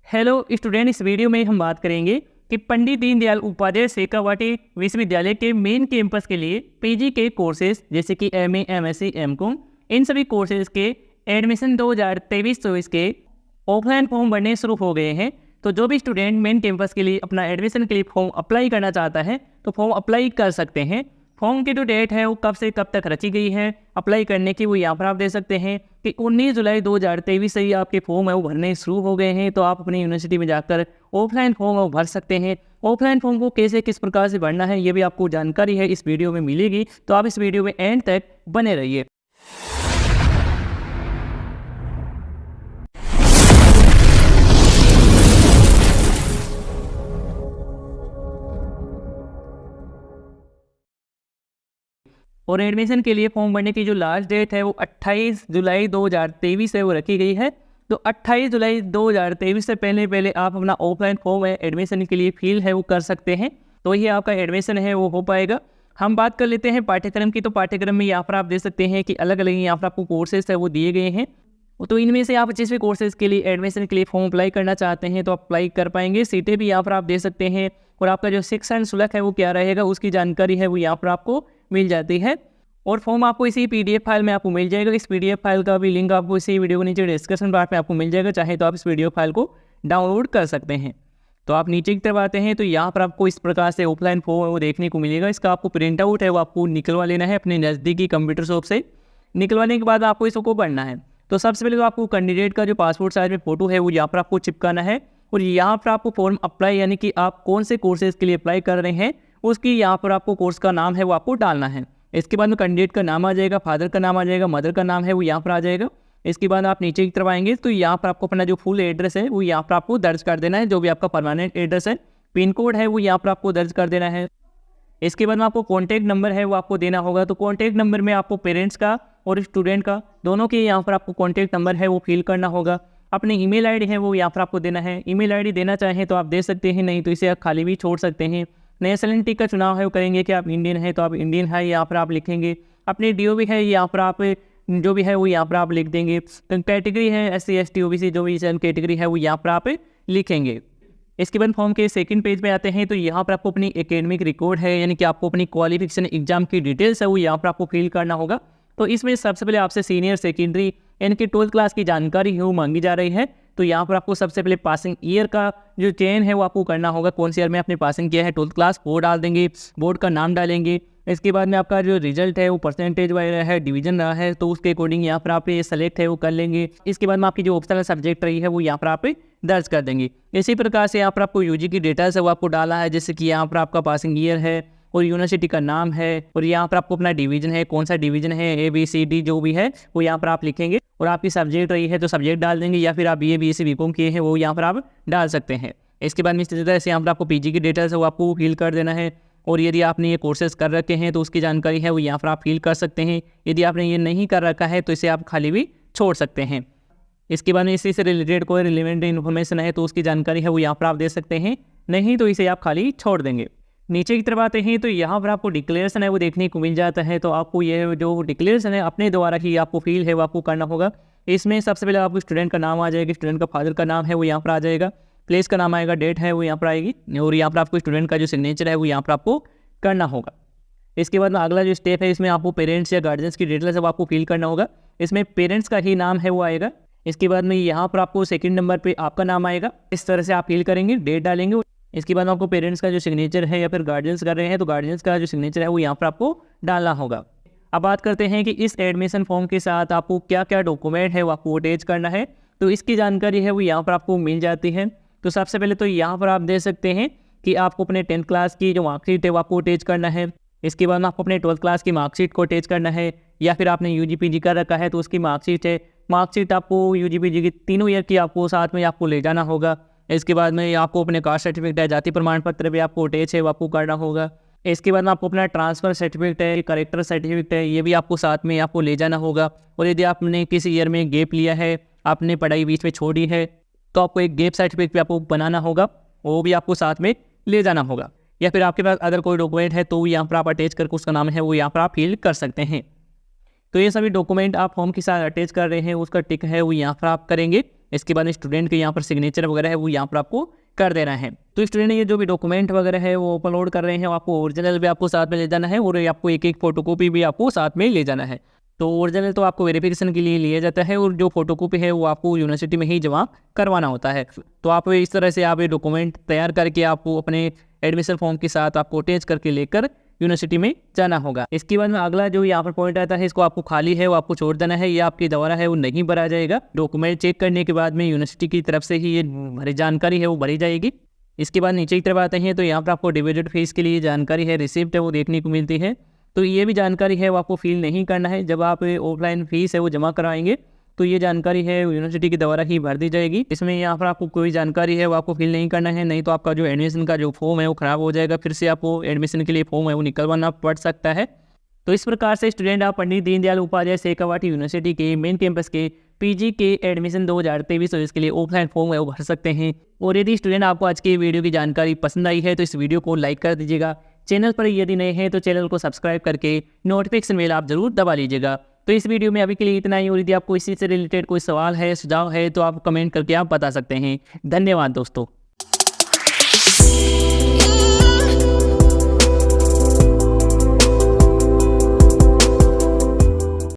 Hello student, इस video में हम बात करेंगे कि पंडित दीनदयाल उपाध्याय शेखावाटी विश्वविद्यालय के मेन कैंपस के लिए पीजी के कोर्सेज जैसे कि एमए, एमएससी, एमकॉम, इन सभी कोर्सेज के एडमिशन 2023-24 के ऑफलाइन फॉर्म भरने शुरू हो गए हैं। तो जो भी स्टूडेंट मेन कैंपस के लिए अपना एडमिशन के लिए फॉर्म अप्लाई करना चाहता है तो फॉर्म अप्लाई कर सकते हैं। फॉर्म की जो डेट है वो कब से कब तक रची गई है अप्लाई करने की, वो यहाँ पर आप देख सकते हैं कि 19 जुलाई 2023 से ही आपके फॉर्म है वो भरने शुरू हो गए हैं। तो आप अपनी यूनिवर्सिटी में जाकर ऑफलाइन फॉर्म वो भर सकते हैं। ऑफलाइन फॉर्म को कैसे किस प्रकार से भरना है ये भी आपको जानकारी है इस वीडियो में मिलेगी, तो आप इस वीडियो में एंड तक बने रहिए। और एडमिशन के लिए फॉर्म भरने की जो लास्ट डेट है वो 28 जुलाई 2023 है वो रखी गई है। तो 28 जुलाई 2023 से पहले आप अपना ऑफलाइन फॉर्म है एडमिशन के लिए फिल है वो कर सकते हैं, तो ये आपका एडमिशन है वो हो पाएगा। हम बात कर लेते हैं पाठ्यक्रम की। तो पाठ्यक्रम में यहाँ पर आप देख सकते हैं कि अलग अलग यहाँ पर आपको कोर्सेज है वो दिए गए हैं। तो इनमें से आप जिस भी कोर्सेज के लिए एडमिशन के लिए फॉर्म अप्लाई करना चाहते हैं तो आप अप्लाई कर पाएंगे। सीटें भी यहाँ पर आप दे सकते हैं और आपका जो शिक्षण शुल्क है वो क्या रहेगा उसकी जानकारी है वो यहाँ पर आपको मिल जाती है। और फॉर्म आपको इसी पीडीएफ फाइल में आपको मिल जाएगा। इस पीडीएफ फाइल का भी लिंक आपको इसी वीडियो के नीचे डिस्क्रिप्शन बॉक्स में आपको मिल जाएगा, चाहे तो आप इस वीडियो फाइल को डाउनलोड कर सकते हैं। तो आप नीचे की तरफ आते हैं तो यहाँ पर आपको इस प्रकार से ऑफलाइन फॉर्म वो देखने को मिलेगा। इसका आपको प्रिंट आउट है वो आपको निकलवा लेना है अपने नज़दीकी कंप्यूटर शॉप से। निकलवाने के बाद आपको इसको भरना है। तो सबसे पहले तो आपको कैंडिडेट का जो पासपोर्ट साइज में फ़ोटो है वो यहाँ पर आपको चिपकाना है और यहाँ पर आपको फॉर्म अप्लाई यानी कि आप कौन से कोर्सेज के लिए अप्लाई कर रहे हैं उसकी यहाँ पर आपको कोर्स का नाम है वो आपको डालना है। इसके बाद में कैंडिडेट का नाम आ जाएगा, फादर का नाम आ जाएगा, मदर का नाम है वो यहाँ पर आ जाएगा। इसके बाद आप नीचे की तरफ आएंगे तो यहाँ पर आपको अपना जो फुल एड्रेस है वो यहाँ पर आपको दर्ज कर देना है, जो भी आपका परमानेंट एड्रेस है। पिन कोड है वो यहाँ पर आपको दर्ज कर देना है। इसके बाद में आपको कॉन्टैक्ट नंबर है वो आपको देना होगा। तो कॉन्टैक्ट नंबर में आपको पेरेंट्स का और स्टूडेंट का दोनों के यहाँ पर आपको कॉन्टैक्ट नंबर है वो फिल करना होगा। अपनी ईमेल आईडी है वो यहाँ पर आपको देना है। ईमेल आईडी देना चाहें तो आप दे सकते हैं, नहीं तो इसे आप खाली भी छोड़ सकते हैं। नेशनलिटी का चुनाव है वो करेंगे कि आप इंडियन है तो आप इंडियन है यहाँ पर आप लिखेंगे। अपनी डीओबी है यहाँ पर आप जो भी है वो यहाँ पर आप लिख देंगे। कैटेगरी है SC ST OBC जो भी कैटेगरी है वो यहाँ पर आप लिखेंगे। इसके बाद फॉर्म के सेकंड पेज पे आते हैं तो यहाँ पर आपको अपनी एकेडमिक रिकॉर्ड है यानी कि आपको अपनी क्वालिफिकेशन एग्जाम की डिटेल्स है वो यहाँ पर आपको फिल करना होगा। तो इसमें सबसे पहले आपसे सीनियर सेकेंडरी यानी कि 12th क्लास की जानकारी है वो मांगी जा रही है। तो यहाँ पर आपको सबसे पहले पासिंग ईयर का जो चयन है वो आपको करना होगा, कौन से ईयर में आपने पासिंग किया है। 12th क्लास वो डाल देंगे, बोर्ड का नाम डालेंगे। इसके बाद में आपका जो रिजल्ट है वो परसेंटेज वाइज है, डिवीजन रहा है तो उसके अकॉर्डिंग यहाँ पर आप ये सेलेक्ट है वो कर लेंगे। इसके बाद में आपकी जो ऑप्शनल सब्जेक्ट रही है वो यहाँ पर आप दर्ज कर देंगे। इसी प्रकार से यहाँ पर आपको यूजी की डिटेल्स है वो आपको डाला है, जैसे कि यहाँ पर आपका पासिंग ईयर है और यूनिवर्सिटी का नाम है और यहाँ पर आपको अपना डिवीजन है, कौन सा डिवीजन है, ABCD जो भी है वो यहाँ पर आप लिखेंगे। और आपकी सब्जेक्ट रही है तो सब्जेक्ट डाल देंगे, या फिर आप BA BSc BCom किए हैं वो यहाँ पर आप डाल सकते हैं। इसके बाद में इस तरह से यहाँ पर आपको PG की डिटेल्स है वो आपको फिल कर देना है। और यदि आपने ये कोर्सेज कर रखे हैं तो उसकी जानकारी है वो यहाँ पर आप फिल कर सकते हैं। यदि आपने ये नहीं कर रखा है तो इसे आप खाली भी छोड़ सकते हैं। इसके बाद में इसी से रिलेटेड कोई रिलेवेंट इन्फॉर्मेशन है तो उसकी जानकारी है वो यहाँ पर आप दे सकते हैं, नहीं तो इसे आप खाली छोड़ देंगे। नीचे की तरफ आते हैं तो यहाँ पर आपको डिक्लेरेशन है वो देखने को मिल जाता है। तो आपको ये जो डिक्लेरेशन है अपने द्वारा ही आपको फील है वो आपको करना होगा। इसमें सबसे पहले आपको स्टूडेंट का नाम आ जाएगा, स्टूडेंट का फादर का नाम है वो यहाँ पर आ जाएगा, प्लेस का नाम आएगा, डेट है वो यहाँ पर आएगी और यहाँ पर आपको स्टूडेंट का जो सिग्नेचर है वो यहाँ पर आपको करना होगा। इसके बाद में अगला जो स्टेप है इसमें आपको पेरेंट्स या गार्जियंस की डिटेल्स है वो आपको फिल करना होगा। इसमें पेरेंट्स का ही नाम है वो आएगा। इसके बाद में यहाँ पर आपको सेकंड नंबर पे आपका नाम आएगा, इस तरह से आप फिल करेंगे, डेट डालेंगे। इसके बाद आपको पेरेंट्स का जो सिग्नेचर है या फिर गार्जियंस कर रहे हैं तो गार्जियंस का जो सिग्नेचर है वो यहाँ पर आपको डालना होगा। अब बात करते हैं कि इस एडमिशन फॉर्म के साथ आपको क्या क्या डॉक्यूमेंट है वो आपको अटैच करना है। तो इसकी जानकारी है वो यहाँ पर आपको मिल जाती है। तो सबसे पहले तो यहाँ पर आप देख सकते हैं कि आपको अपने 10th क्लास की जो मार्कशीट है वो आपको अटैच करना है। इसके बाद में आपको अपने 12th क्लास की मार्कशीट को अटैच करना है, या फिर आपने UG PG कर रखा है तो उसकी मार्कशीट है। मार्कशीट आपको UG PG की तीनों ईयर की आपको साथ में आपको ले जाना होगा। इसके बाद में आपको अपने कास्ट सर्टिफिकेट है, जाति प्रमाण पत्र भी आपको अटैच है वो आपको करना होगा। इसके बाद में आपको अपना ट्रांसफ़र सर्टिफिकेट है, करेक्टर सर्टिफिकेट है, ये भी आपको साथ में आपको ले जाना होगा। और यदि आपने किसी ईयर में गैप लिया है, आपने पढ़ाई बीच में छोड़ी है तो आपको एक गैप सर्टिफिकेट भी आपको बनाना होगा, वो भी आपको साथ में ले जाना होगा। या फिर आपके पास अदर कोई डॉक्यूमेंट है तो यहाँ पर आप अटैच करके उसका नाम है वो यहाँ पर आप फिल कर सकते हैं। तो ये सभी डॉक्यूमेंट आप फॉर्म के साथ अटैच कर रहे हैं उसका टिक है वो यहाँ पर आप करेंगे। इसके बाद स्टूडेंट के यहाँ पर सिग्नेचर वगैरह है वो यहाँ पर आपको कर देना है। तो स्टूडेंट ये जो भी डॉक्यूमेंट वगैरह है वो अपलोड कर रहे हैं, आपको ओरिजिनल भी आपको साथ में ले जाना है और आपको एक एक फोटोकॉपी भी आपको साथ में ले जाना है। तो ओरिजिनल तो आपको वेरिफिकेशन के लिए लिया जाता है और जो फोटोकॉपी है वो आपको यूनिवर्सिटी में ही जमा करवाना होता है। तो आप इस तरह से आप ये डॉक्यूमेंट तैयार करके आपको अपने एडमिशन फॉर्म के साथ आपको अटैच करके लेकर यूनिवर्सिटी में जाना होगा। इसके बाद में अगला जो यहाँ पर पॉइंट आता है, इसको आपको खाली है वो आपको छोड़ देना है, ये आपके द्वारा है वो नहीं भरा जाएगा। डॉक्यूमेंट चेक करने के बाद में यूनिवर्सिटी की तरफ से ही ये भरी जानकारी है वो भरी जाएगी। इसके बाद नीचे की तरफ आते हैं तो यहाँ पर आपको डिपॉजिट फीस के लिए जानकारी है, रिसिप्ट है वो देखने को मिलती है। तो ये भी जानकारी है वो आपको फिल नहीं करना है। जब आप ऑफलाइन फीस है वो जमा कराएंगे तो ये जानकारी है यूनिवर्सिटी के द्वारा ही भर दी जाएगी। इसमें यहाँ पर आपको कोई जानकारी है वो आपको फिल नहीं करना है, नहीं तो आपका जो एडमिशन का जो फॉर्म है वो ख़राब हो जाएगा, फिर से आपको एडमिशन के लिए फॉर्म है वो निकलवाना पड़ सकता है। तो इस प्रकार से स्टूडेंट आप पंडित दीनदयाल उपाध्याय शेखावाटी यूनिवर्सिटी के मेन कैंपस के पीजी के एडमिशन 2023 के लिए ऑफलाइन फॉर्म है वो भर सकते हैं। और यदि स्टूडेंट आपको आज की वीडियो की जानकारी पसंद आई है तो इस वीडियो को लाइक कर दीजिएगा। चैनल पर यदि नए हैं तो चैनल को सब्सक्राइब करके नोटिफिकेशन बेल आप जरूर दबा लीजिएगा। तो इस वीडियो में अभी के लिए इतना ही, और यदि आपको इसी से रिलेटेड कोई सवाल है, सुझाव है तो आप कमेंट करके आप बता सकते हैं। धन्यवाद दोस्तों।